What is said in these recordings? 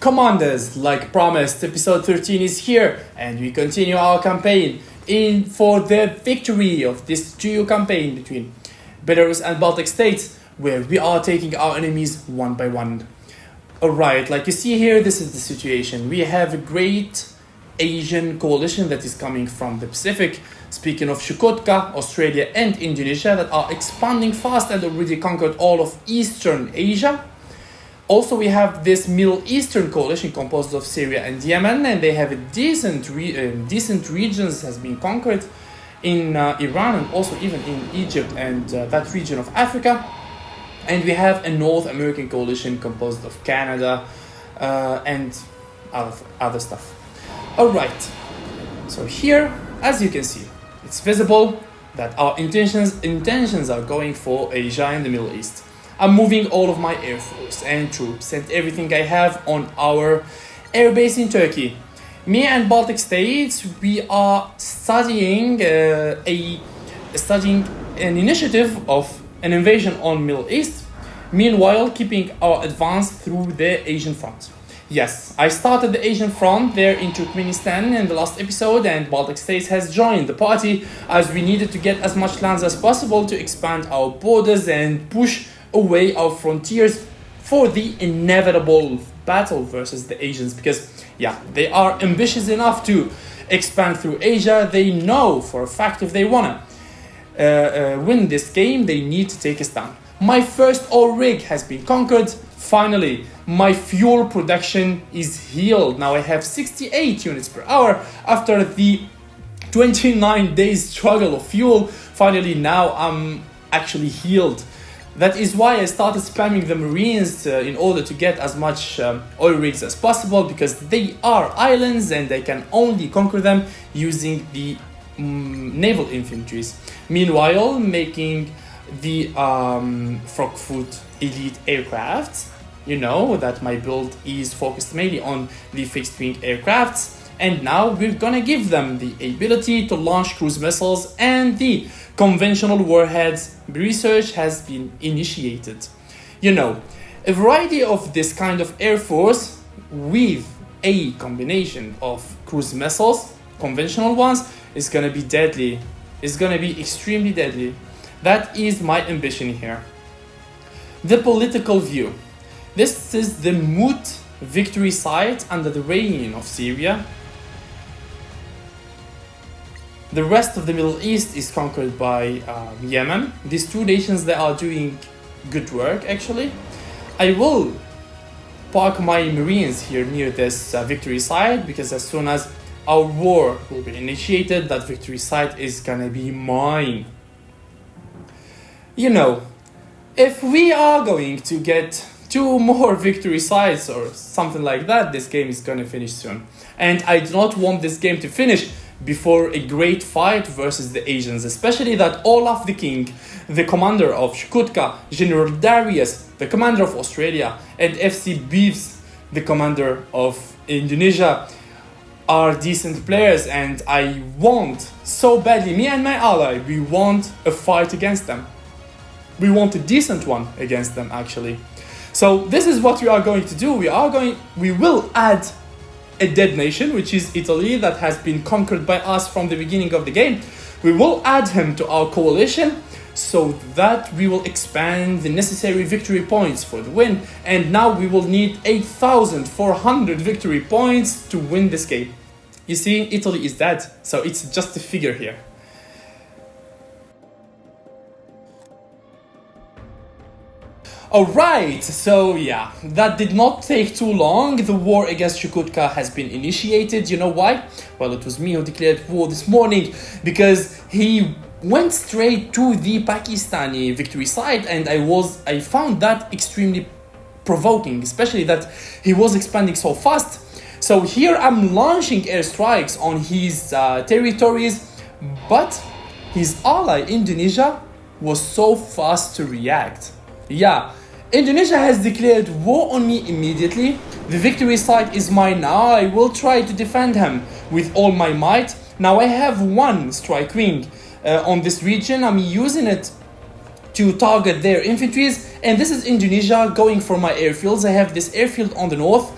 Commanders, like promised, episode 13 is here, and we continue our campaign in for the victory of this duo campaign between Belarus and Baltic states, where we are taking our enemies one by one. Alright, like you see here, this is the situation. We have a great Asian coalition that is coming from the Pacific, speaking of Chukotka, Australia and Indonesia, that are expanding fast and already conquered all of Eastern Asia. Also, we have this Middle Eastern coalition composed of Syria and Yemen, and they have a decent regions has been conquered in Iran and also even in Egypt and that region of Africa. And we have a North American coalition composed of Canada and other stuff. Alright, so here, as you can see, it's visible that our intentions are going for Asia and the Middle East. I'm moving all of my air force and troops and everything I have on our air base in Turkey. Me and Baltic states, we are studying an initiative of an invasion on Middle East, meanwhile keeping our advance through the Asian front. Yes, I started the Asian front there in Turkmenistan in the last episode, and Baltic states has joined the party as we needed to get as much lands as possible to expand our borders and push away our frontiers for the inevitable battle versus the Asians, because yeah, they are ambitious enough to expand through Asia. They know for a fact if they wanna win this game, they need to take us down. My first oil rig has been conquered. Finally, my fuel production is healed. Now I have 68 units per hour after the 29 days struggle of fuel. Finally, now I'm actually healed. That is why I started spamming the Marines in order to get as much oil rigs as possible, because they are islands and they can only conquer them using the naval infantries. Meanwhile, making the Frogfoot elite aircrafts, you know that my build is focused mainly on the fixed-wing aircrafts, and now we're gonna give them the ability to launch cruise missiles, and the conventional warheads research has been initiated. You know, a variety of this kind of air force with a combination of cruise missiles, conventional ones, is gonna be deadly. It's gonna be extremely deadly. That is my ambition here. The political view. This is the Moot victory site under the reign of Syria. The rest of the Middle East is conquered by Yemen. These two nations, they are doing good work actually. I will park my Marines here near this victory site, because as soon as our war will be initiated, that victory site is gonna be mine. You know, if we are going to get 2 more victory sites or something like that, this game is gonna finish soon. And I do not want this game to finish before a great fight versus the Asians, especially that Olaf the King, the commander of Chukotka, General Darius, the commander of Australia, and FC Beefs, the commander of Indonesia, are decent players, and I want so badly, me and my ally, we want a fight against them. We want a decent one against them actually. So this is what we are going to do. We will add a dead nation, which is Italy, that has been conquered by us from the beginning of the game. We will add him to our coalition so that we will expand the necessary victory points for the win. And now we will need 8,400 victory points to win this game. You see, Italy is dead, so it's just a figure here. Alright, so yeah, that did not take too long. The war against Chukotka has been initiated. You know why? Well, it was me who declared war this morning, because he went straight to the Pakistani victory site, and I found that extremely provoking, especially that he was expanding so fast. So here I'm launching airstrikes on his territories, but his ally Indonesia was so fast to react. Yeah, Indonesia has declared war on me immediately. The victory site is mine now. I will try to defend him with all my might. Now I have 1 strike wing on this region. I'm using it to target their infantries, and this is Indonesia going for my airfields. I have this airfield on the north.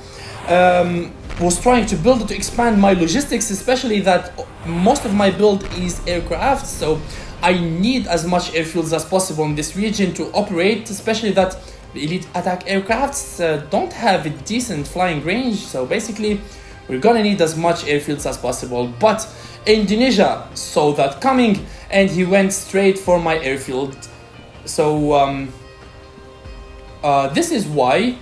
was trying to build it to expand my logistics, especially that most of my build is aircraft, so I need as much airfields as possible in this region to operate, especially that the elite attack aircrafts don't have a decent flying range, so basically we're gonna need as much airfields as possible. But Indonesia saw that coming and he went straight for my airfield. So this is why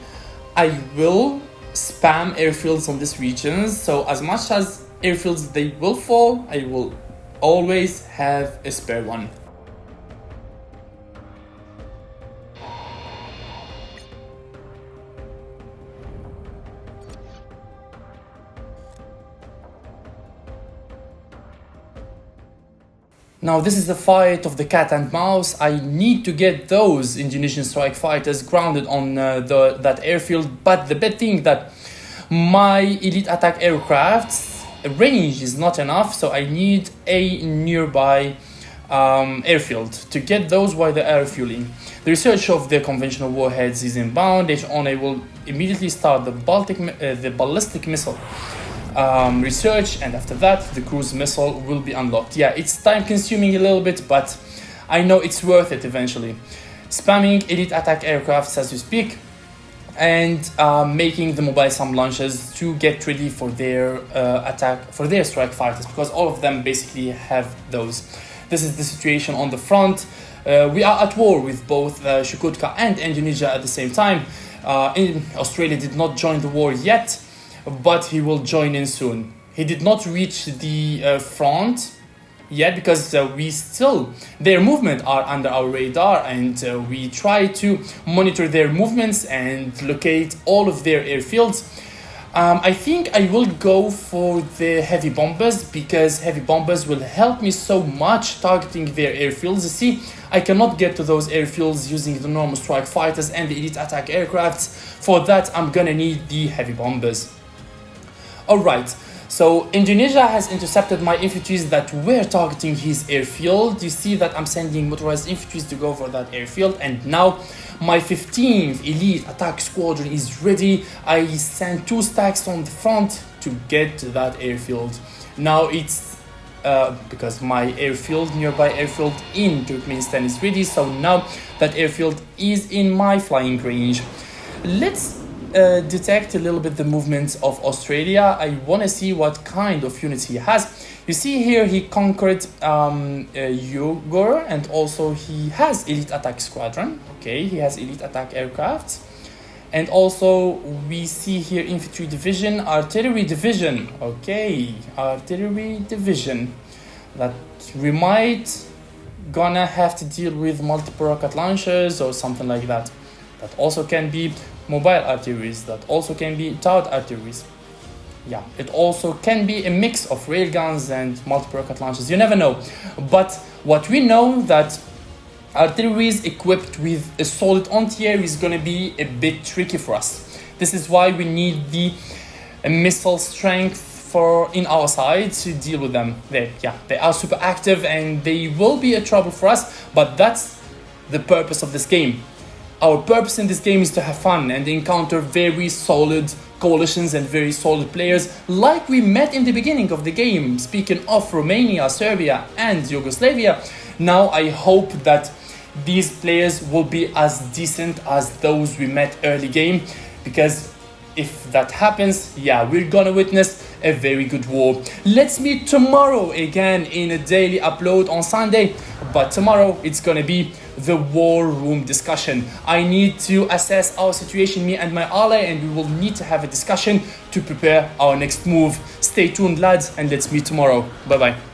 I will spam airfields on this region. So as much as airfields they will fall, I will always have a spare one. Now this is the fight of the cat and mouse. I need to get those Indonesian strike fighters grounded on that airfield, but the bad thing that my elite attack aircraft's range is not enough, so I need a nearby airfield to get those while they are refueling. The research of the conventional warheads is inbound. I will immediately start the ballistic missile research, and after that the cruise missile will be unlocked. Yeah, it's time consuming a little bit, but I know it's worth it eventually. Spamming elite attack aircrafts as we speak, and making the mobile SAM launchers to get ready for their attack, for their strike fighters, because all of them basically have those. This is the situation on the front. We are at war with both Chukotka and Indonesia at the same time. Australia did not join the war yet, but he will join in soon. He did not reach the front yet because their movement are under our radar, and we try to monitor their movements and locate all of their airfields. I think I will go for the heavy bombers, because heavy bombers will help me so much targeting their airfields. You see, I cannot get to those airfields using the normal strike fighters and the elite attack aircrafts. For that, I'm gonna need the heavy bombers. Alright, so Indonesia has intercepted my infantries that were targeting his airfield. You see that I'm sending motorized infantries to go for that airfield, and now my 15th elite attack squadron is ready. I sent 2 stacks on the front to get to that airfield. Now it's because my nearby airfield in Turkmenistan is ready, so now that airfield is in my flying range. Let's detect a little bit the movements of Australia. I want to see what kind of units he has. You see here he conquered Uyghur, and also he has elite attack squadron. Okay, he has elite attack aircraft, and also we see here infantry division, artillery division. Okay, artillery division. That we might gonna have to deal with multiple rocket launchers or something like that. That also can be mobile artilleries, that also can be towed artilleries. Yeah, it also can be a mix of railguns and multiple rocket launchers. You never know. But what we know that artilleries equipped with a solid anti-air is going to be a bit tricky for us. This is why we need the missile strength in our side to deal with them. They are super active and they will be a trouble for us, but that's the purpose of this game. Our purpose in this game is to have fun and encounter very solid coalitions and very solid players like we met in the beginning of the game. Speaking of Romania, Serbia and Yugoslavia, now I hope that these players will be as decent as those we met early game, because if that happens, yeah, we're gonna witness a very good war. Let's meet tomorrow again in a daily upload on Sunday, but tomorrow it's gonna be the war room discussion. I need to assess our situation, me and my ally, and we will need to have a discussion to prepare our next move. Stay tuned, lads, and let's meet tomorrow. Bye bye.